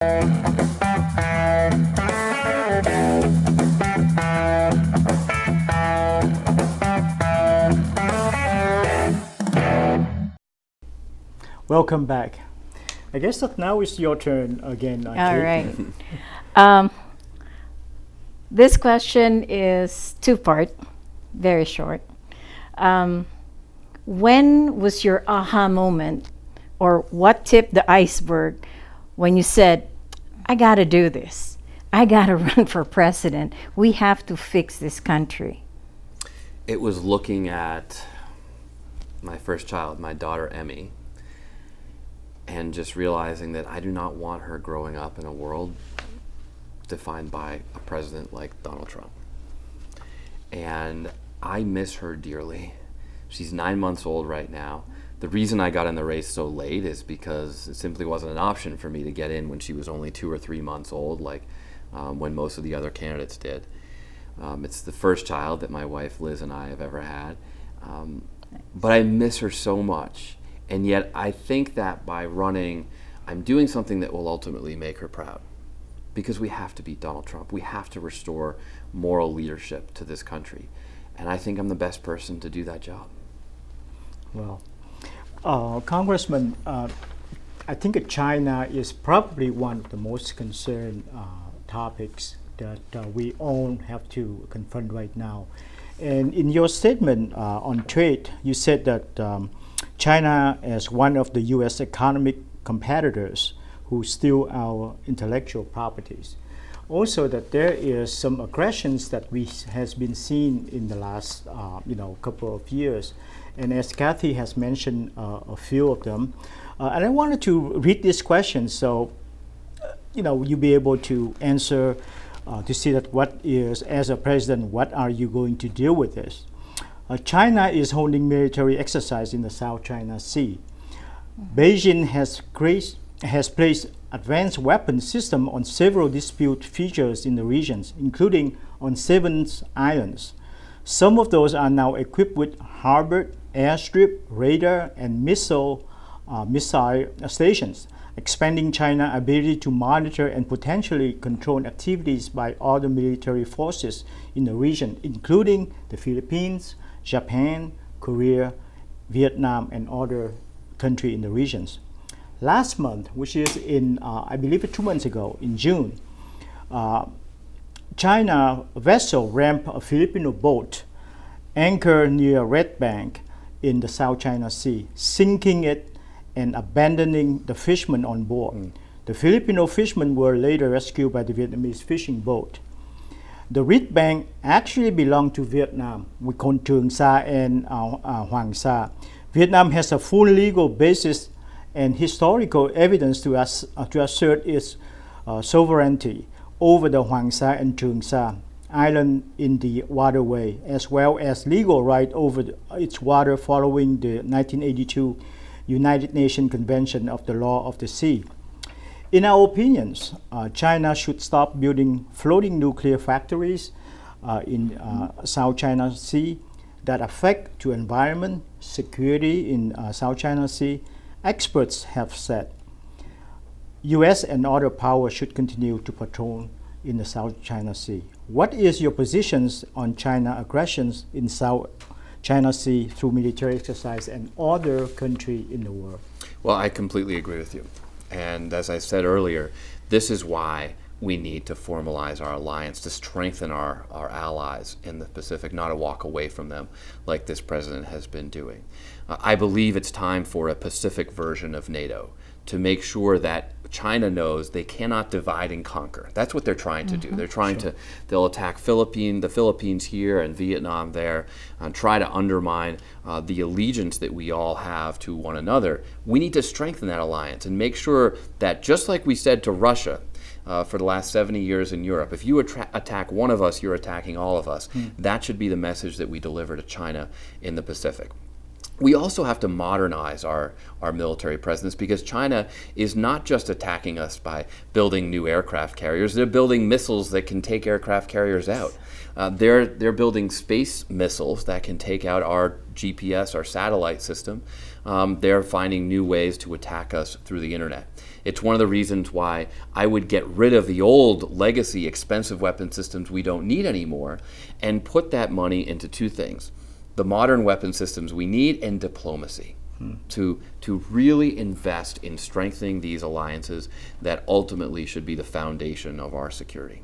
Welcome back. I guess that now is your turn again. All right. This question is two-part, very short. When was your aha moment, or what tipped the iceberg when you said, I gotta do this. I gotta run for president. We have to fix this country? It was looking at my first child, my daughter Emmy, and just realizing that I do not want her growing up in a world defined by a president like Donald Trump. And I miss her dearly. She's 9 months old right now. The reason I got in the race so late is because it simply wasn't an option for me to get in when she was only 2 or 3 months old, like when most of the other candidates did. It's the first child that my wife Liz and I have ever had. But I miss her so much. And yet I think that by running, I'm doing something that will ultimately make her proud. Because we have to beat Donald Trump. We have to restore moral leadership to this country. And I think I'm the best person to do that job. Well, Congressman, I think China is probably one of the most concerned topics that we all have to confront right now. And in your statement on trade, you said that China is one of the U.S. economic competitors who steal our intellectual properties. Also, that there is some aggressions that has been seen in the last couple of years, and as Kathy has mentioned a few of them, and I wanted to read these questions so you'll be able to answer to see that what is, as a president, what are you going to deal with this? China is holding military exercise in the South China Sea. Beijing has placed advanced weapon system on several dispute features in the regions, including on 7 islands. Some of those are now equipped with harbor, airstrip, radar, and missile stations, expanding China's ability to monitor and potentially control activities by other military forces in the region, including the Philippines, Japan, Korea, Vietnam, and other countries in the regions. Last month, which is in, I believe 2 months ago, in June, China vessel rammed a Filipino boat anchored near Red Bank in the South China Sea, sinking it and abandoning the fishermen on board. The Filipino fishermen were later rescued by the Vietnamese fishing boat. The Red Bank actually belonged to Vietnam, with Kon Trường Sa and Hoàng Sa. Vietnam has a full legal basis and historical evidence to assert its sovereignty over the Hoàng Sa and Trường Sa island in the waterway, as well as legal right over its water following the 1982 United Nations Convention of the Law of the Sea. In our opinions, China should stop building floating nuclear factories in South China Sea that affect to environment, security in South China Sea. Experts have said U.S. and other powers should continue to patrol in the South China Sea. What is your positions on China aggressions in South China Sea through military exercise and other countries in the world? Well, I completely agree with you. And as I said earlier, this is why we need to formalize our alliance, to strengthen our allies in the Pacific, not to walk away from them like this president has been doing. I believe it's time for a Pacific version of NATO to make sure that China knows they cannot divide and conquer. That's what they're trying to do. They're trying they'll attack the Philippines here and Vietnam there, and try to undermine the allegiance that we all have to one another. We need to strengthen that alliance and make sure that, just like we said to Russia for the last 70 years in Europe, if you attack one of us, you're attacking all of us. That should be the message that we deliver to China in the Pacific. we also have to modernize our military presence, because China is not just attacking us by building new aircraft carriers. They're building missiles that can take aircraft carriers out. They're building space missiles that can take out our GPS, our satellite system. They're finding new ways to attack us through the internet. It's one of the reasons why I would get rid of the old legacy expensive weapon systems we don't need anymore and put that money into two things: the modern weapon systems we need and diplomacy, to really invest in strengthening these alliances that ultimately should be the foundation of our security.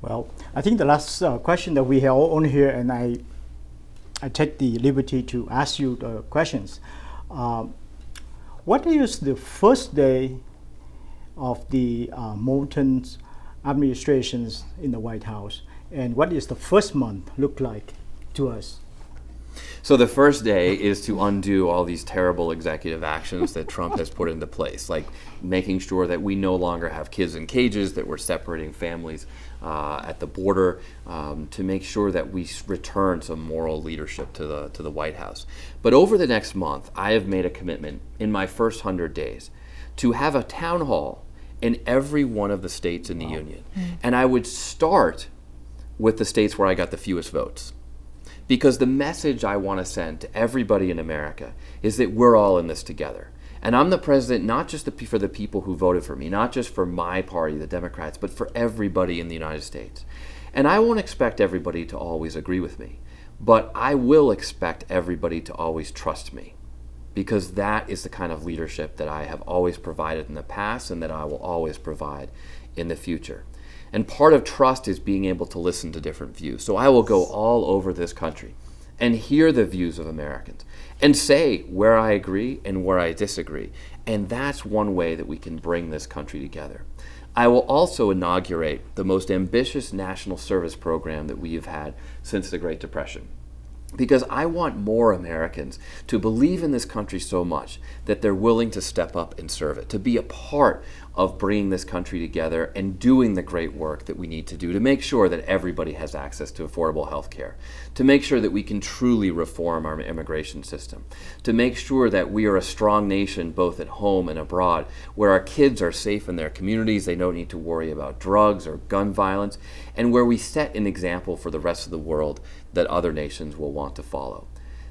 Well, I think the last question that we have on here, and I take the liberty to ask you the questions. What is the first day of the Moulton's administrations in the White House, and what is the first month look like to us? So the first day is to undo all these terrible executive actions that Trump has put into place, like making sure that we no longer have kids in cages, that we're separating families at the border, to make sure that we return some moral leadership to the White House. But over the next month, I have made a commitment in my first 100 days to have a town hall in every one of the states in the union. And I would start with the states where I got the fewest votes. Because the message I want to send to everybody in America is that we're all in this together. And I'm the president not just for the people who voted for me, not just for my party, the Democrats, but for everybody in the United States. And I won't expect everybody to always agree with me, but I will expect everybody to always trust me, because that is the kind of leadership that I have always provided in the past and that I will always provide in the future. And part of trust is being able to listen to different views. So I will go all over this country and hear the views of Americans and say where I agree and where I disagree. And that's one way that we can bring this country together. I will also inaugurate the most ambitious national service program that we have had since the Great Depression, because I want more Americans to believe in this country so much that they're willing to step up and serve it, to be a part of bringing this country together and doing the great work that we need to do to make sure that everybody has access to affordable health care, to make sure that we can truly reform our immigration system, to make sure that we are a strong nation both at home and abroad, where our kids are safe in their communities, they don't need to worry about drugs or gun violence, and where we set an example for the rest of the world that other nations will want to follow.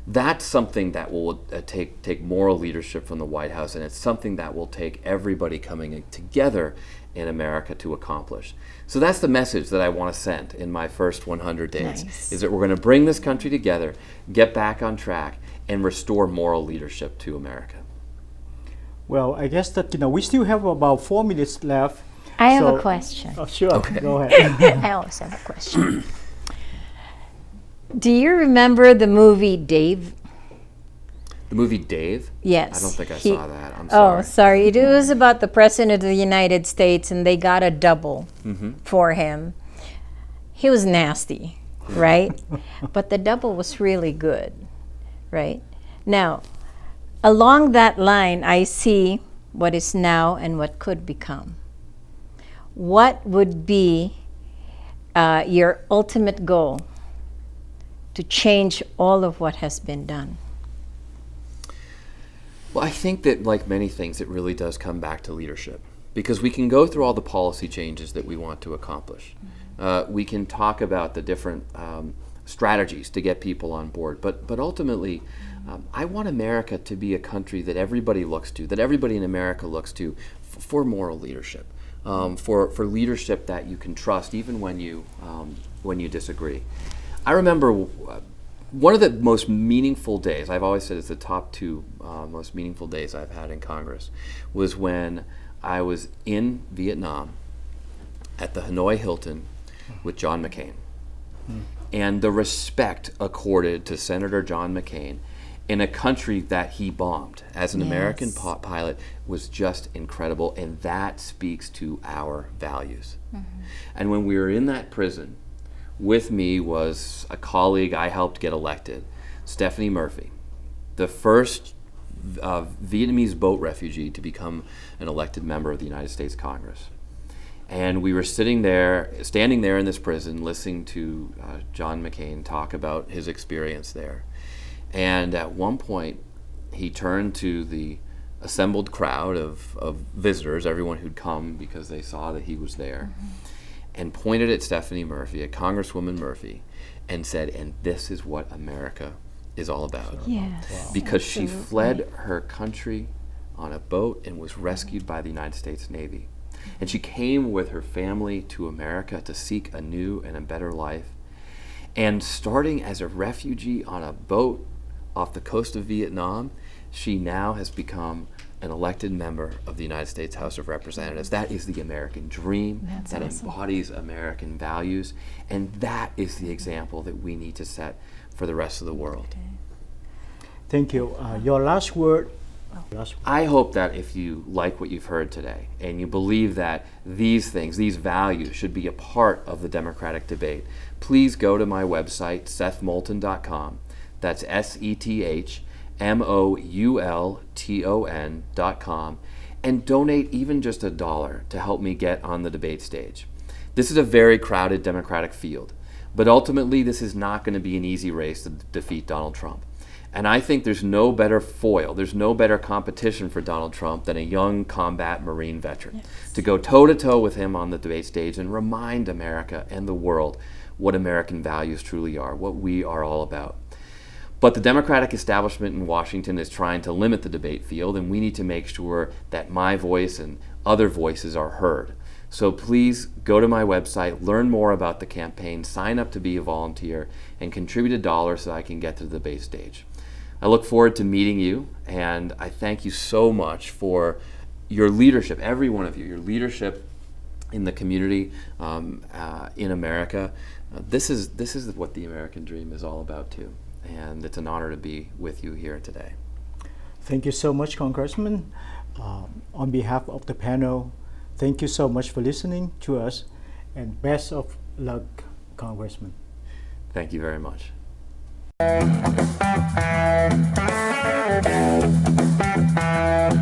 That's something that will take moral leadership from the White House, and it's something that will take everybody coming together in America to accomplish. So that's the message that I want to send in my first 100 days, Nice. is that we're going to bring this country together, get back on track, and restore moral leadership to America. Well, I guess that we still have about 4 minutes left. I have So- a question. Oh, sure, Okay. go ahead. I always have a question. Do you remember the movie Dave? The movie Dave? Yes. I don't think I He- saw that. I'm sorry. Oh, sorry. It was about the President of the United States, and they got a double for him. He was nasty, right? But the double was really good, right? Now, along that line, I see what is now and what could become. What would be your ultimate goal to change all of what has been done? Well, I think that, like many things, it really does come back to leadership, because we can go through all the policy changes that we want to accomplish. We can talk about the different strategies to get people on board, but ultimately, I want America to be a country that everybody looks to, that everybody in America looks to for moral leadership, for leadership that you can trust even when you disagree. I remember one of the most meaningful days, I've always said it's the top two most meaningful days I've had in Congress, was when I was in Vietnam at the Hanoi Hilton with John McCain. And the respect accorded to Senator John McCain in a country that he bombed as an American pilot was just incredible, and that speaks to our values. And when we were in that prison, with me was a colleague I helped get elected, Stephanie Murphy, the first Vietnamese boat refugee to become an elected member of the United States Congress. And we were standing there in this prison, listening to John McCain talk about his experience there. And at one point, he turned to the assembled crowd of visitors, everyone who'd come because they saw that he was there, and pointed at Stephanie Murphy, at Congresswoman Murphy, and said, "And this is what America is all about." Yes. Because she absolutely. fled her country on a boat and was rescued by the United States Navy. And she came with her family to America to seek a new and a better life. And starting as a refugee on a boat off the coast of Vietnam, she now has become an elected member of the United States House of Representatives. That is the American dream. That's that awesome. embodies American values. And that is the example that we need to set for the rest of the world. Thank you. Your last word. I hope that if you like what you've heard today and you believe that these things, these values, should be a part of the democratic debate, please go to my website, sethmoulton.com. That's SETHMOULTON.com, and donate even just $1 to help me get on the debate stage. This is a very crowded Democratic field, but ultimately this is not going to be an easy race to defeat Donald Trump. And I think there's no better foil, there's no better competition for Donald Trump than a young combat Marine veteran. Yes. To go toe-to-toe with him on the debate stage and remind America and the world what American values truly are, what we are all about. But the Democratic establishment in Washington is trying to limit the debate field, and we need to make sure that my voice and other voices are heard. So please go to my website, learn more about the campaign, sign up to be a volunteer, and contribute $1 so I can get to the debate stage. I look forward to meeting you, and I thank you so much for your leadership, every one of you, your leadership in the community, in America. This is what the American dream is all about too, and it's an honor to be with you here today. Thank you so much, Congressman. On behalf of the panel, thank you so much for listening to us, and best of luck, Congressman. Thank you very much. Thank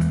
you.